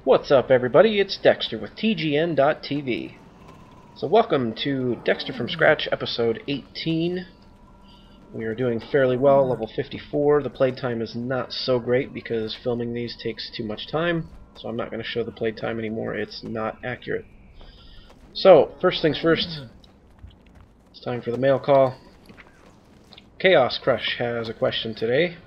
What's up, everybody? It's Dexter with TGN.TV. So welcome to Dexter from Scratch, episode 18. We are doing fairly well, level 54. The playtime is not so great because filming these takes too much time, so I'm not going to show the playtime anymore. It's not accurate. So, first things first, it's time for the mail call. Chaos Crush has a question today.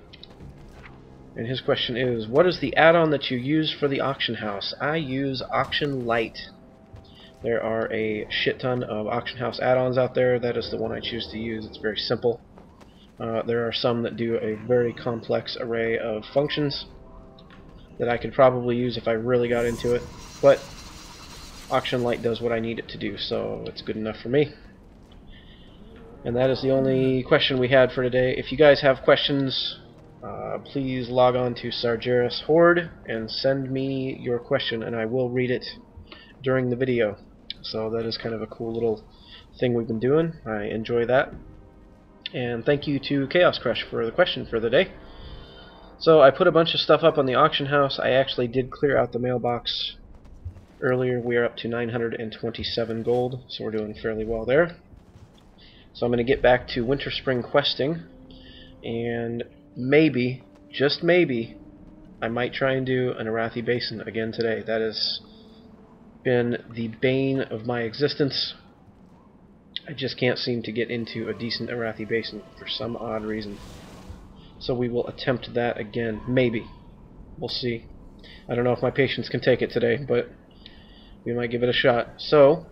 And his question is, what is the add-on that you use for the auction house? I use Auction Lite. There are a shit ton of auction house add-ons out there. That is the one I choose to use. It's very simple. There are some that do a very complex array of functions that I could probably use if I really got into it. But Auction Lite does what I need it to do, so it's good enough for me. And that is the only question we had for today. If you guys have questions, please log on to Sargeras Horde and send me your question, and I will read it during the video. So that is kind of a cool little thing we've been doing. I enjoy that. And thank you to Chaos Crush for the question for the day. So I put a bunch of stuff up on the auction house. I actually did clear out the mailbox earlier. We are up to 927 gold, so we're doing fairly well there. So I'm going to get back to Winter Spring questing, and maybe, just maybe, I might try and do an Arathi Basin again today. That has been the bane of my existence. I just can't seem to get into a decent Arathi Basin for some odd reason. So we will attempt that again. Maybe. We'll see. I don't know if my patience can take it today, but we might give it a shot. So,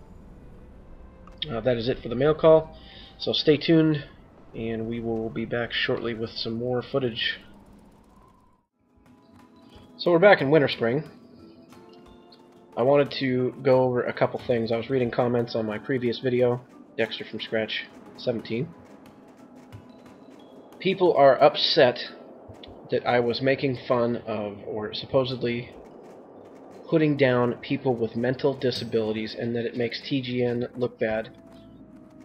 that is it for the mail call. So stay tuned, and we will be back shortly with some more footage. So we're back in Winter Spring. I wanted to go over a couple things. I was reading comments on my previous video, Dexter from Scratch 17. People are upset that I was making fun of, or supposedly putting down people with mental disabilities, and that it makes TGN look bad.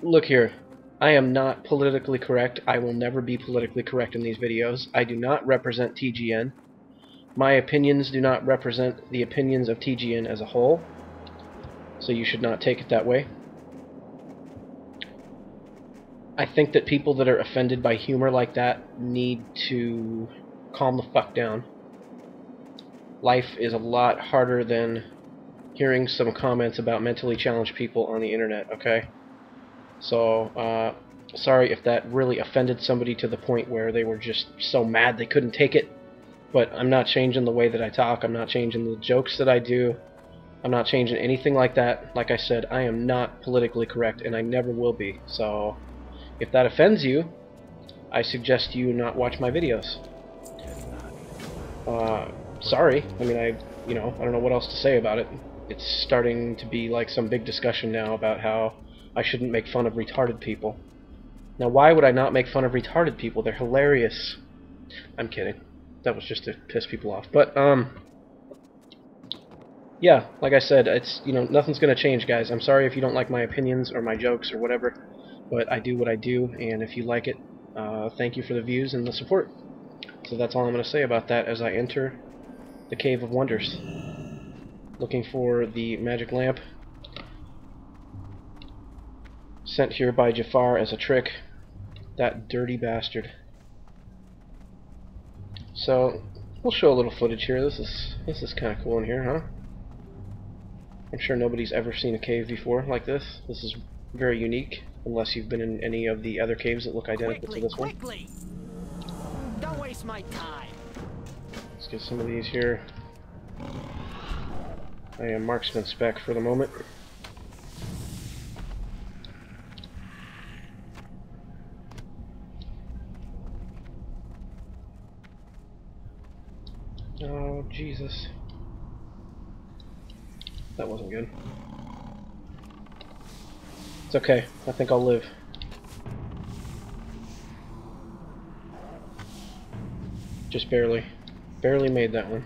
Look here. I am not politically correct. I will never be politically correct in these videos. I do not represent TGN. My opinions do not represent the opinions of TGN as a whole, so you should not take it that way. I think that people that are offended by humor like that need to calm the fuck down. Life is a lot harder than hearing some comments about mentally challenged people on the internet, okay? So, sorry if that really offended somebody to the point where they were just so mad they couldn't take it. But I'm not changing the way that I talk. I'm not changing the jokes that I do. I'm not changing anything like that. Like I said, I am not politically correct, and I never will be. So, if that offends you, I suggest you not watch my videos. Sorry. I mean, I don't know what else to say about it. It's starting to be like some big discussion now about how I shouldn't make fun of retarded people. Now, why would I not make fun of retarded people? They're hilarious. I'm kidding. That was just to piss people off. But, yeah, like I said, it's, nothing's gonna change, guys. I'm sorry if you don't like my opinions or my jokes or whatever, but I do what I do, and if you like it, thank you for the views and the support. So that's all I'm gonna say about that as I enter the Cave of Wonders. Looking for the magic lamp. Sent here by Jafar as a trick. That dirty bastard. So, we'll show a little footage here. This is kind of cool in here, huh? I'm sure nobody's ever seen a cave before like this. This is very unique, unless you've been in any of the other caves that look identical to this one. Quickly! Don't waste my time. Let's get some of these here. I am marksman spec for the moment. Oh, Jesus. That wasn't good. It's okay. I think I'll live. Just barely. Barely made that one.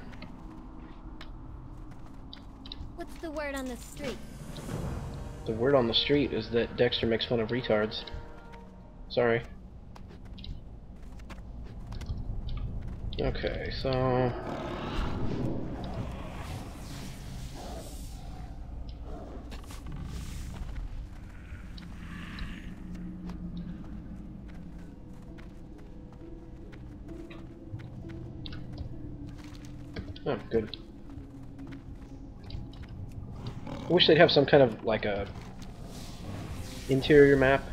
What's the word on the street? The word on the street is that Dexter makes fun of retards. Sorry. Okay, so Oh, good. I wish they'd have some kind of, like, a interior map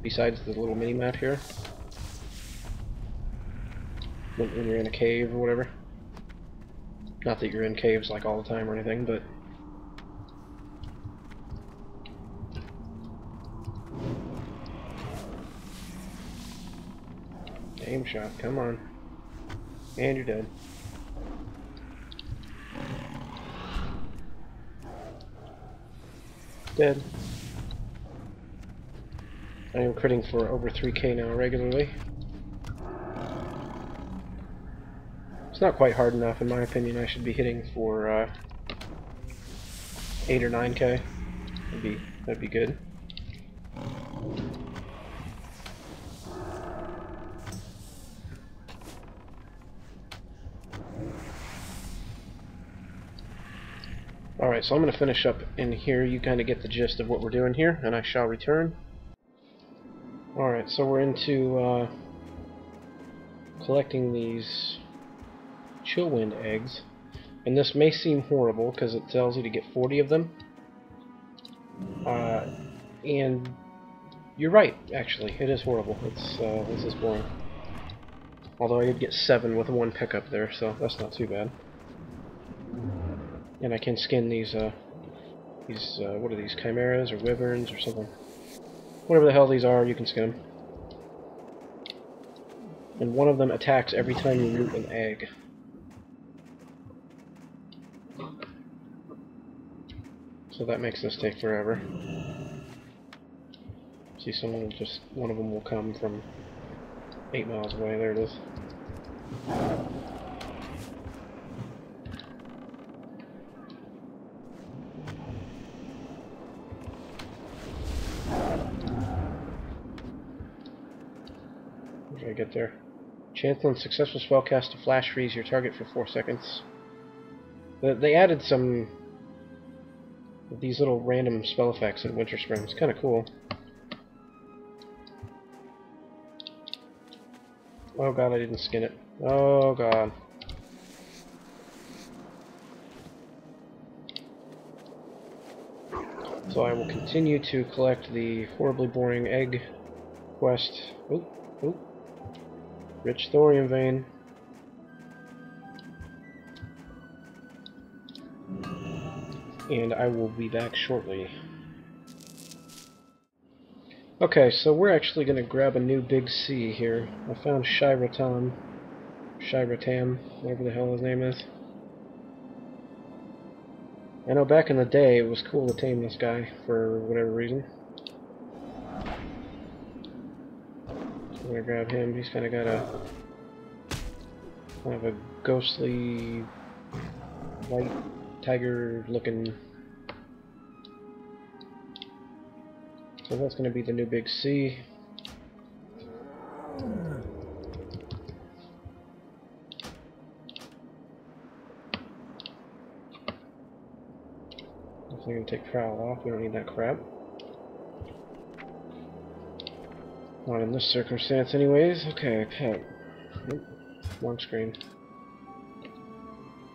besides the little mini-map here. When you're in a cave or whatever. Not that you're in caves, like, all the time or anything, but... Aim shot, come on. And you're dead. Dead. I am critting for over 3k now regularly. It's not quite hard enough, in my opinion. I should be hitting for 8 or 9k. That'd be good. Alright, so I'm going to finish up in here. You kind of get the gist of what we're doing here, and I shall return. Alright, so we're into collecting these chillwind eggs. And this may seem horrible because it tells you to get 40 of them. And you're right, actually. It is horrible. This is boring. Although I did get 7 with 1 pickup there, so that's not too bad. And I can skin these what are these, chimeras or wyverns or something? Whatever the hell these are, you can skin them. And one of them attacks every time you root an egg. So that makes this take forever. See, one of them will come from 8 miles away. There it is. What did I get there? Chance on successful spellcast to flash freeze your target for 4 seconds. They added some of these little random spell effects in Winter Spring. It's kind of cool. Oh god, I didn't skin it. Oh god. So I will continue to collect the horribly boring egg quest. Oop, oop. Rich thorium vein. And I will be back shortly. Okay, so we're actually going to grab a new big C here. I found Shiratam, whatever the hell his name is. I know back in the day it was cool to tame this guy for whatever reason. So I'm going to grab him. He's kind of got a ghostly white tiger looking. So that's going to be the new big C. I'm going to take Prowl off. We don't need that crap. Not in this circumstance anyways. Okay, pet. Nope. Wrong screen.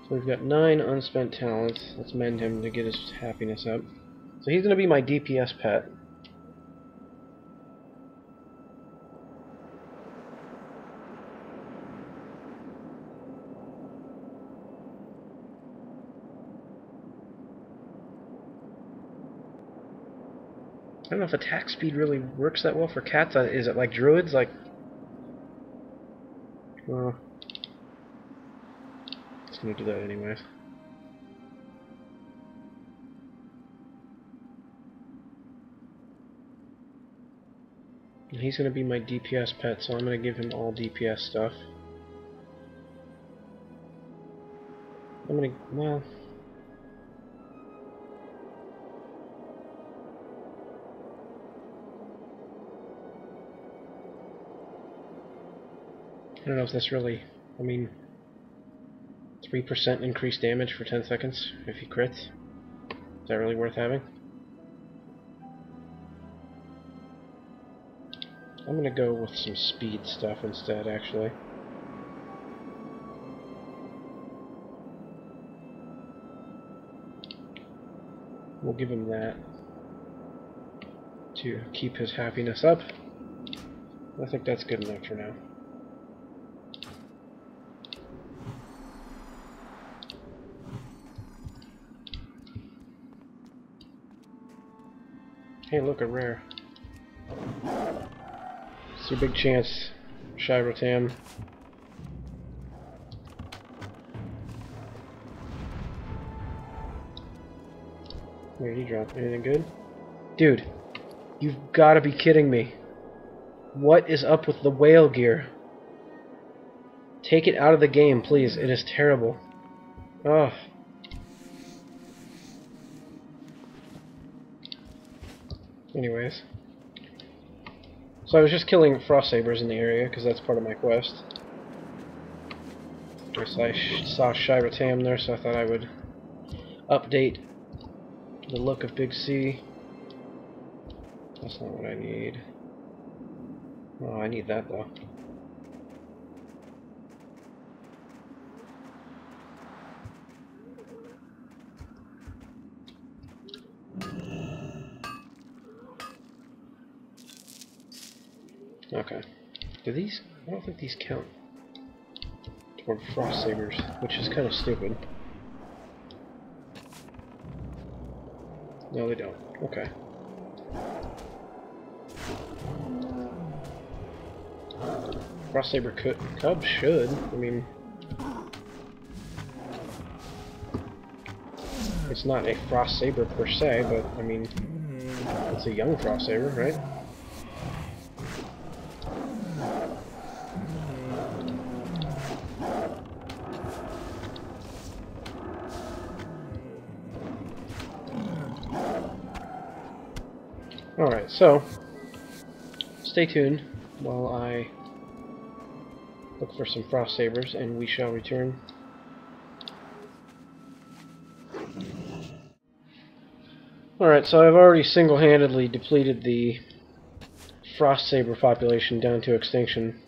So we've got 9 unspent talents. Let's mend him to get his happiness up. So he's going to be my DPS pet. I don't know if attack speed really works that well for cats. Is it like druids? Like, well, just gonna do that anyways. And he's gonna be my DPS pet, so I'm gonna give him all DPS stuff. Well. I don't know if this really, 3% increased damage for 10 seconds if he crits. Is that really worth having? I'm gonna go with some speed stuff instead, actually. We'll give him that to keep his happiness up. I think that's good enough for now. Hey, look, a rare. It's your big chance, Shybrotam. Where did he drop? Anything good? Dude, you've got to be kidding me. What is up with the whale gear? Take it out of the game, please. It is terrible. Ugh. Anyways. So I was just killing frost sabers in the area, because that's part of my quest. I saw Shybrotam there, so I thought I would update the look of Big C. That's not what I need. Oh, I need that though. Okay. Do these? I don't think these count toward frost sabers, which is kind of stupid. No, they don't. Okay. Frost saber cub should. I mean, it's not a frost saber per se, but I mean, it's a young frost saber, right? Alright, so stay tuned while I look for some frost sabers, and we shall return. Alright, so I've already single-handedly depleted the frost saber population down to extinction.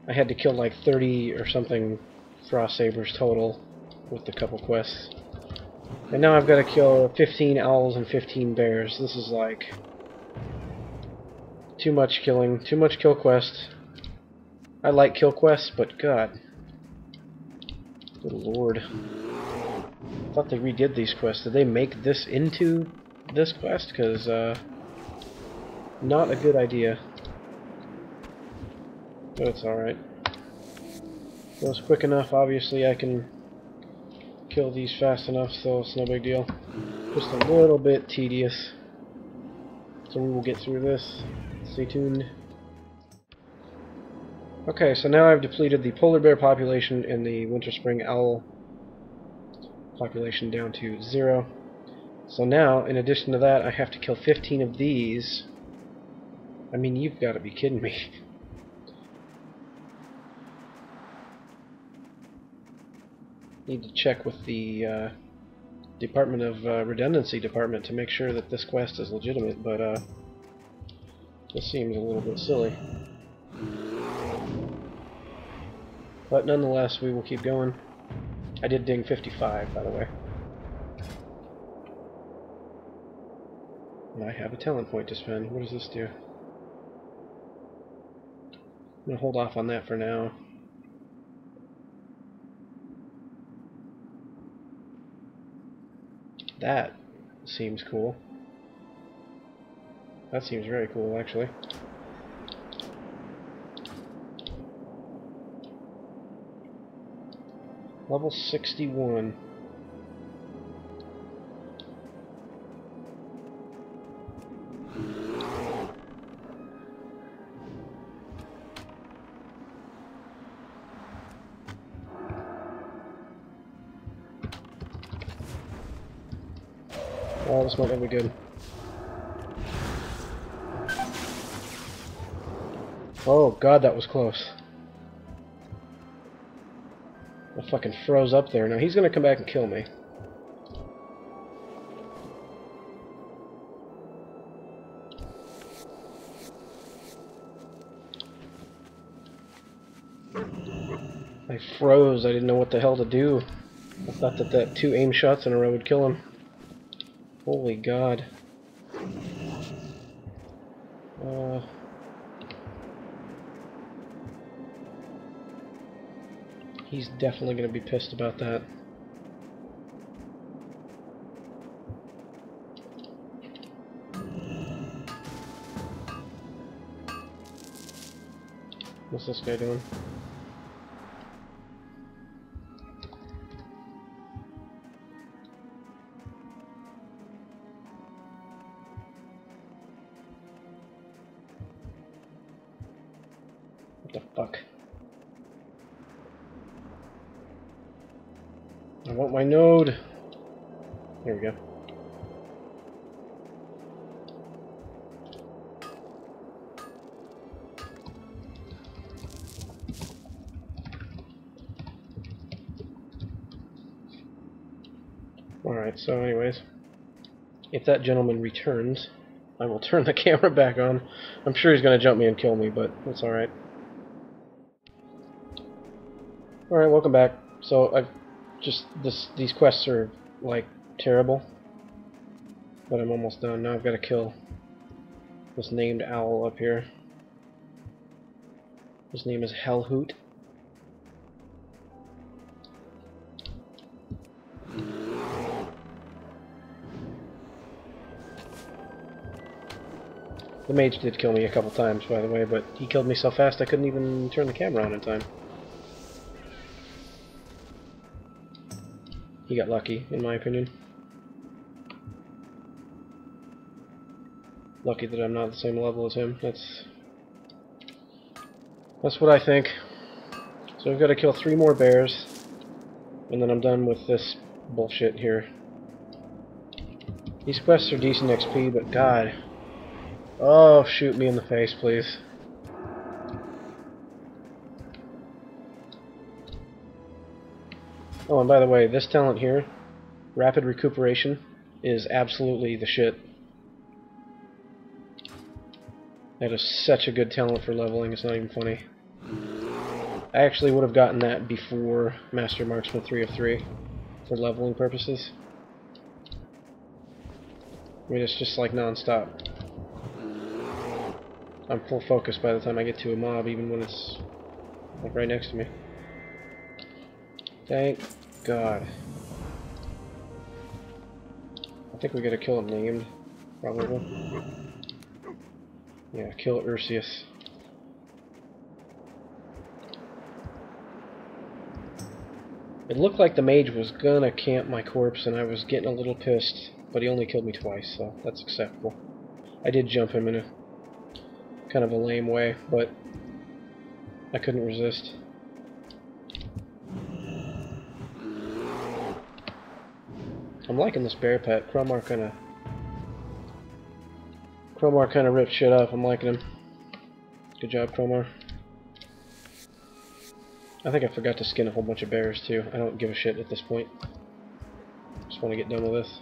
I had to kill like 30 or something frost sabers total with the couple quests. And now I've got to kill 15 owls and 15 bears. This is like too much killing, too much kill quest. I like kill quests, but god. Good lord. I thought they redid these quests. Did they make this into this quest? Because, not a good idea. But it's alright. It was quick enough, obviously I can kill these fast enough, so it's no big deal. Just a little bit tedious. So we will get through this. Stay tuned. Okay, so now I've depleted the polar bear population and the winter spring owl population down to 0. So now, in addition to that, I have to kill 15 of these. I mean, you've got to be kidding me. Need to check with the Department of Redundancy Department to make sure that this quest is legitimate, but this seems a little bit silly. But nonetheless, we will keep going. I did ding 55, by the way. And I have a talent point to spend. What does this do? I'm going to hold off on that for now. That seems cool. That seems very cool, actually. Level 61. Oh, this might not be good. Oh god, that was close. I fucking froze up there. Now he's gonna come back and kill me. I froze. I didn't know what the hell to do. I thought that 2 aim shots in a row would kill him. Holy God. He's definitely going to be pissed about that. What's this guy doing? What the fuck? I want my node! There we go. Alright, so anyways, if that gentleman returns, I will turn the camera back on. I'm sure he's going to jump me and kill me, but that's alright. Alright, welcome back. So, I've just, these quests are, like, terrible. But I'm almost done. Now I've got to kill this named owl up here. His name is Hellhoot. The mage did kill me a couple times, by the way, but he killed me so fast I couldn't even turn the camera on in time. He got lucky, in my opinion. Lucky that I'm not the same level as him. That's what I think. So I've got to kill 3 more bears, and then I'm done with this bullshit here. These quests are decent XP, but God. Oh, shoot me in the face, please. Oh, and by the way, this talent here, Rapid Recuperation, is absolutely the shit. That is such a good talent for leveling, it's not even funny. I actually would have gotten that before Master Marksman 3 of 3 for leveling purposes. I mean, it's just like non-stop. I'm full focus by the time I get to a mob, even when it's like right next to me. Thank God. I think we gotta kill him named, probably. Yeah, kill Ursius. It looked like the mage was gonna camp my corpse, and I was getting a little pissed, but he only killed me twice, so that's acceptable. I did jump him in a kind of a lame way, but I couldn't resist. I'm liking this bear pet. Cromar kind of ripped shit up. I'm liking him. Good job, Cromar. I think I forgot to skin a whole bunch of bears too. I don't give a shit at this point. Just want to get done with this.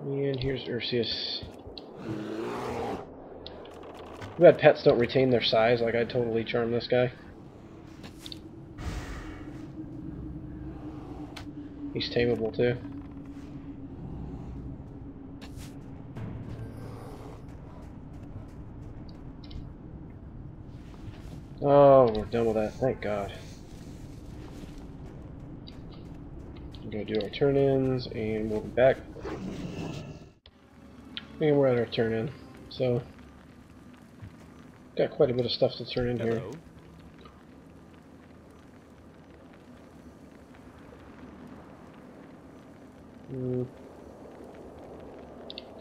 And here's Ursius. Too bad pets don't retain their size. Like, I'd totally charm this guy. He's tameable too. Oh, we're done with that. Thank God. We're going to do our turn-ins, and we'll be back. And we're at our turn-in. So, got quite a bit of stuff to turn in here.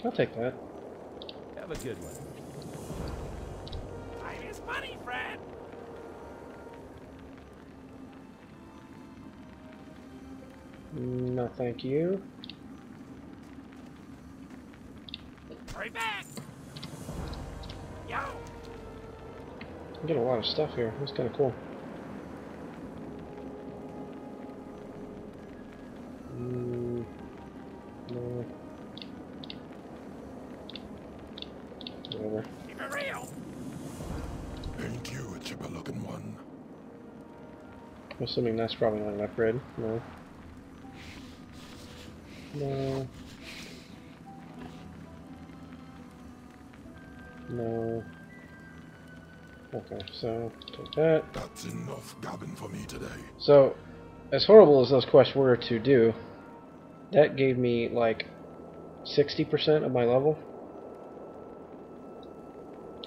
I'll take that. Have a good one. Time is money, friend. No, thank you. Hurry back. Yo. I'm getting a lot of stuff here. That's kind of cool. No. Whatever. Keep it real. Ain't you a chipper-looking one? I'm assuming that's probably not an upgrade. No. No. No. Okay, so take that. That's enough gabbing for me today. So, as horrible as those quests were to do, that gave me like 60% of my level.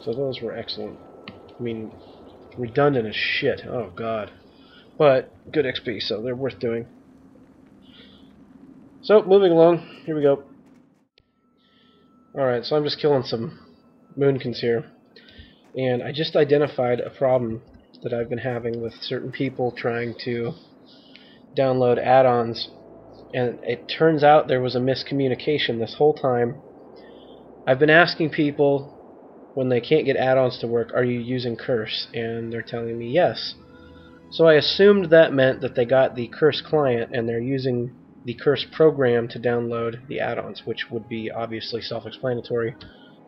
So those were excellent. I mean, redundant as shit. Oh god. But good XP, so they're worth doing. So, moving along. Here we go. Alright, so I'm just killing some moonkins here. And I just identified a problem that I've been having with certain people trying to download add-ons. And it turns out there was a miscommunication this whole time. I've been asking people when they can't get add-ons to work, are you using Curse? And they're telling me yes. So I assumed that meant that they got the Curse client and they're using the Curse program to download the add-ons, which would be obviously self-explanatory.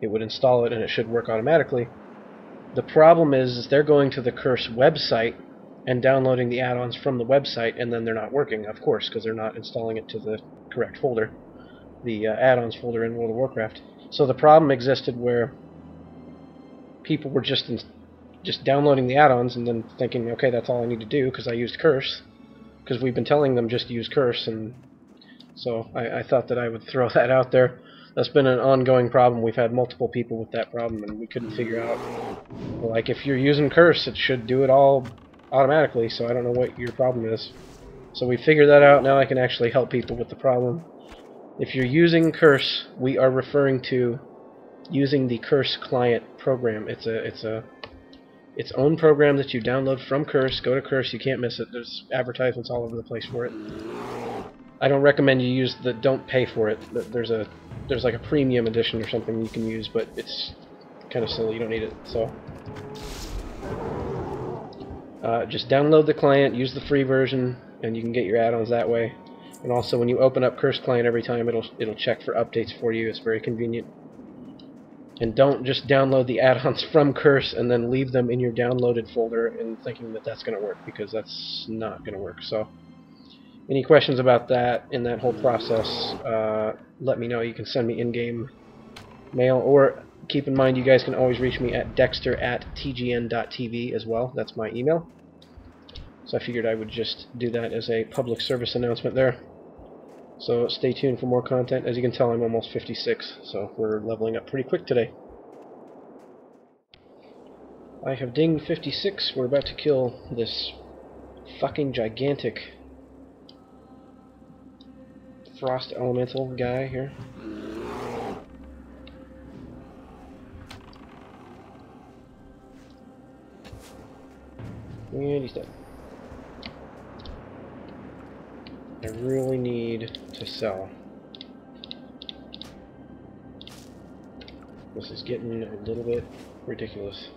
It would install it and it should work automatically. The problem is they're going to the Curse website and downloading the add-ons from the website, and then they're not working, of course, because they're not installing it to the correct folder, the add-ons folder in World of Warcraft. So the problem existed where people were just downloading the add-ons and then thinking, okay, that's all I need to do because I used Curse, because we've been telling them just to use Curse, and so I thought that I would throw that out there. That's been an ongoing problem. We've had multiple people with that problem, and we couldn't figure out, like, if you're using Curse, it should do it all automatically, so I don't know what your problem is. So we figured that out. Now I can actually help people with the problem. If you're using Curse, we are referring to using the Curse client program. It's its own program that you download from Curse. Go to Curse, you can't miss it. There's advertisements all over the place for it. I don't recommend you use the don't pay for it. There's like a premium edition or something you can use, but it's kind of silly. You don't need it. So just download the client, use the free version, and you can get your add-ons that way. And also, when you open up Curse client every time, it'll check for updates for you. It's very convenient. And don't just download the add-ons from Curse and then leave them in your downloaded folder and thinking that that's going to work, because that's not going to work. So, any questions about that in that whole process, let me know. You can send me in-game mail, or keep in mind you guys can always reach me at Dextur@TGN.TV as well. That's my email. So I figured I would just do that as a public service announcement there. So stay tuned for more content. As you can tell, I'm almost 56, so we're leveling up pretty quick today. I have dinged 56. We're about to kill this fucking gigantic frost elemental guy here. And he's dead. I really need to sell. This is getting a little bit ridiculous.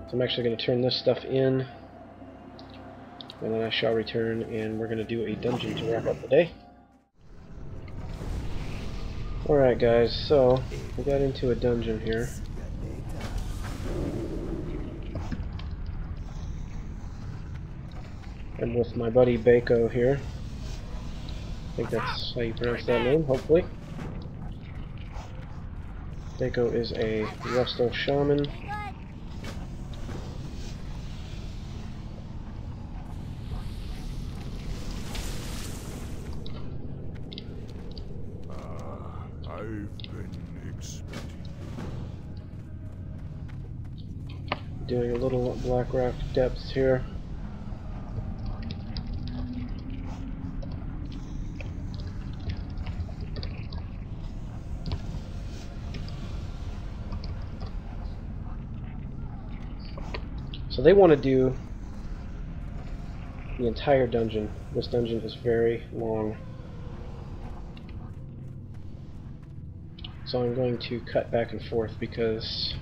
So I'm actually going to turn this stuff in, and then I shall return, and we're going to do a dungeon to wrap up the day. Alright guys, so we got into a dungeon here. I'm with my buddy Bako here. I think that's how you pronounce that name, hopefully. Bako is a Rustal shaman. I've been expecting. Doing a little Blackrock depths here. So they want to do the entire dungeon. This dungeon is very long. So I'm going to cut back and forth because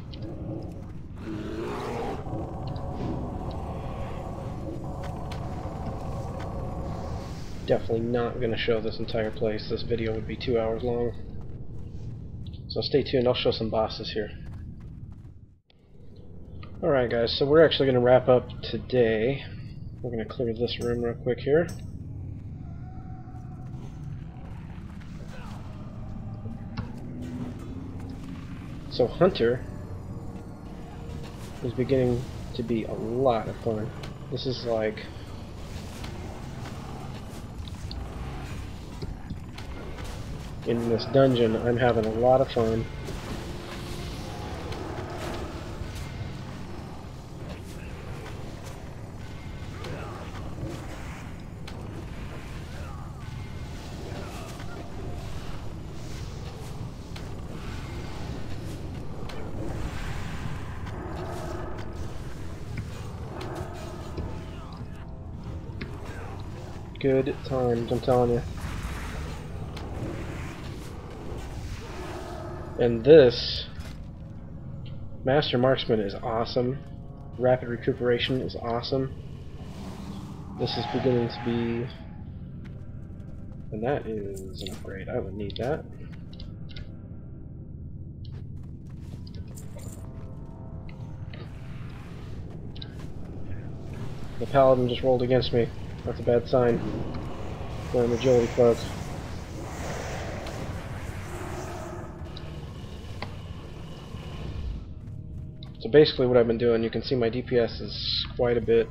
definitely not going to show this entire place. This video would be 2 hours long. So stay tuned, I'll show some bosses here. Alright guys, so we're actually going to wrap up today. We're going to clear this room real quick here. So Hunter is beginning to be a lot of fun. This is like... in this dungeon, I'm having a lot of fun. Good times, I'm telling you. And this Master Marksman is awesome. Rapid recuperation is awesome. This is beginning to be... and that is an upgrade. I would need that. The Paladin just rolled against me. That's a bad sign. For an agility cloak. So basically what I've been doing, you can see my DPS is quite a bit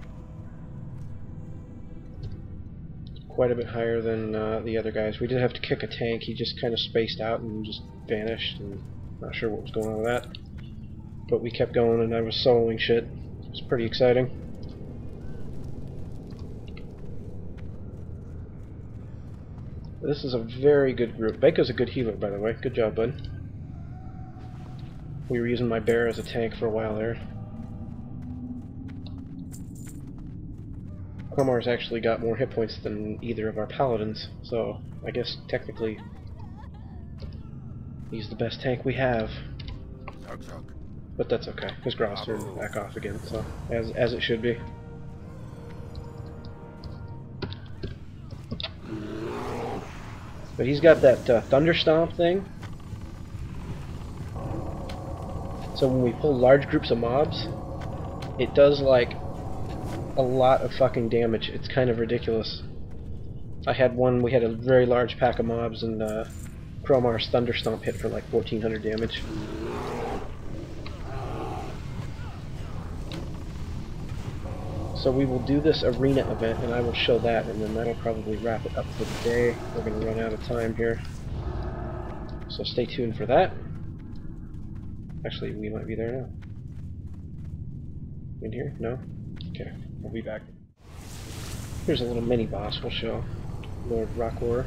higher than the other guys. We did have to kick a tank. He just kind of spaced out and just vanished, and not sure what was going on with that. But we kept going and I was soloing shit. It was pretty exciting. This is a very good group. Bako's a good healer, by the way. Good job, bud. We were using my bear as a tank for a while there. Cromar's actually got more hit points than either of our paladins, so I guess technically he's the best tank we have. But that's okay. His Grau's turned back off again, so as it should be. But he's got that Thunder Stomp thing. So when we pull large groups of mobs, it does like a lot of fucking damage. It's kind of ridiculous. I had one, we had a very large pack of mobs, and Cromar's Thunder Stomp hit for like 1400 damage. So we will do this arena event, and I will show that, and then that'll probably wrap it up for the day. We're going to run out of time here. So stay tuned for that. Actually, we might be there now. In here? No? Okay, I'll be back. Here's a little mini boss we'll show. Lord Rockwar.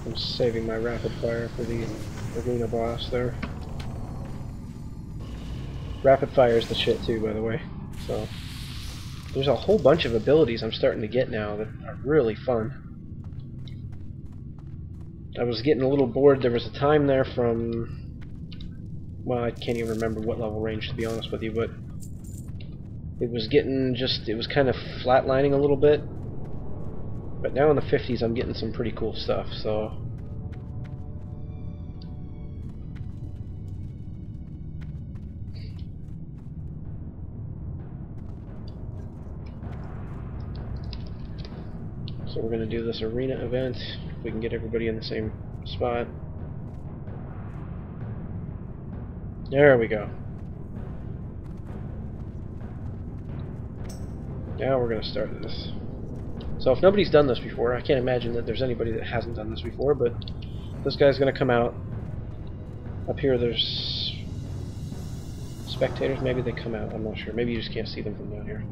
I'm saving my rapid fire for the arena boss there. Rapid fire is the shit too, by the way. So there's a whole bunch of abilities I'm starting to get now that are really fun. I was getting a little bored. There was a time there from, well, I can't even remember what level range, to be honest with you, but it was getting just, it was kind of flatlining a little bit. But now in the 50s I'm getting some pretty cool stuff, so we're going to do this arena event. If we can get everybody in the same spot. There we go. Now we're going to start this. So if nobody's done this before, I can't imagine that there's anybody that hasn't done this before, but this guy's going to come out. Up here there's spectators, maybe they come out, I'm not sure. Maybe you just can't see them from down here.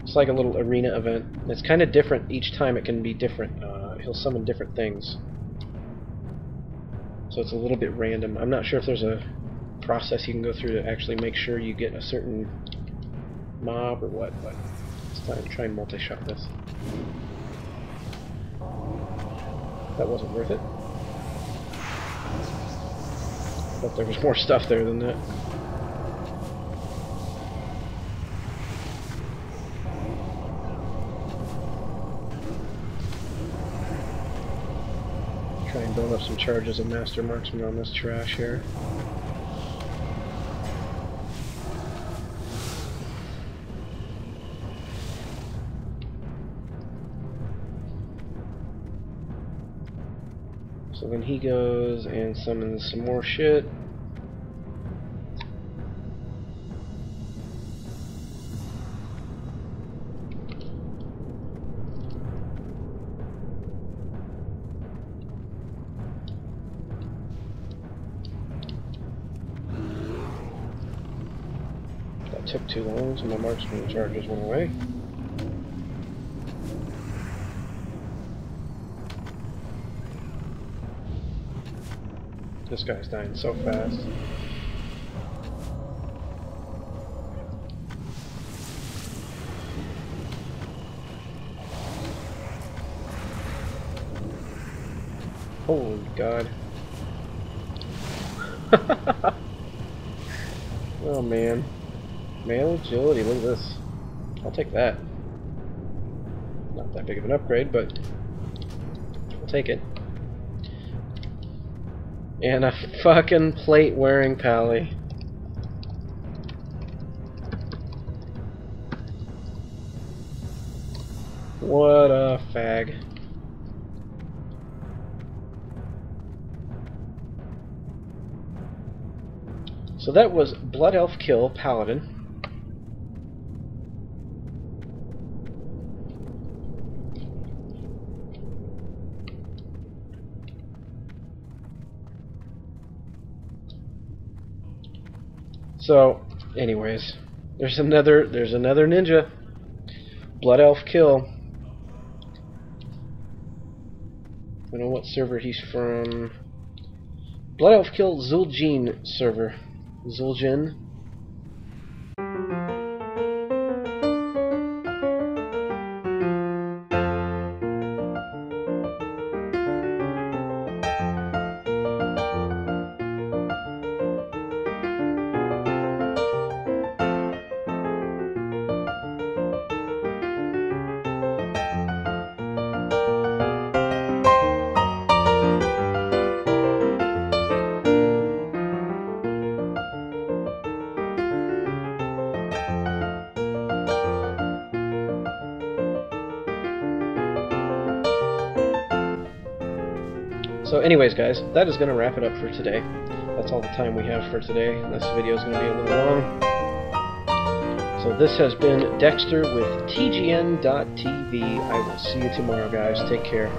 It's like a little arena event. It's kind of different each time. It can be different. He'll summon different things. So it's a little bit random. I'm not sure if there's a process you can go through to actually make sure you get a certain mob or what, but it's time to try and multi-shot this. That wasn't worth it. But there was more stuff there than that. and build up some charges of Master Marksman on this trash here. So then he goes and summons some more shit. That took too long, so my marksman charges went away. This guy's dying so fast. Holy God. Oh man. Male agility, look at this. I'll take that. Not that big of an upgrade, but I'll take it. And a fucking plate-wearing pally. What a fag. So that was Blood Elf Kill Paladin. So, anyways, there's another ninja. Blood Elf Kill. I don't know what server he's from. Blood Elf Kill Zul'jin server. Zul'jin. So anyways guys, that is going to wrap it up for today. That's all the time we have for today. This video is going to be a little long. So this has been Dextur with TGN.TV. I will see you tomorrow guys. Take care.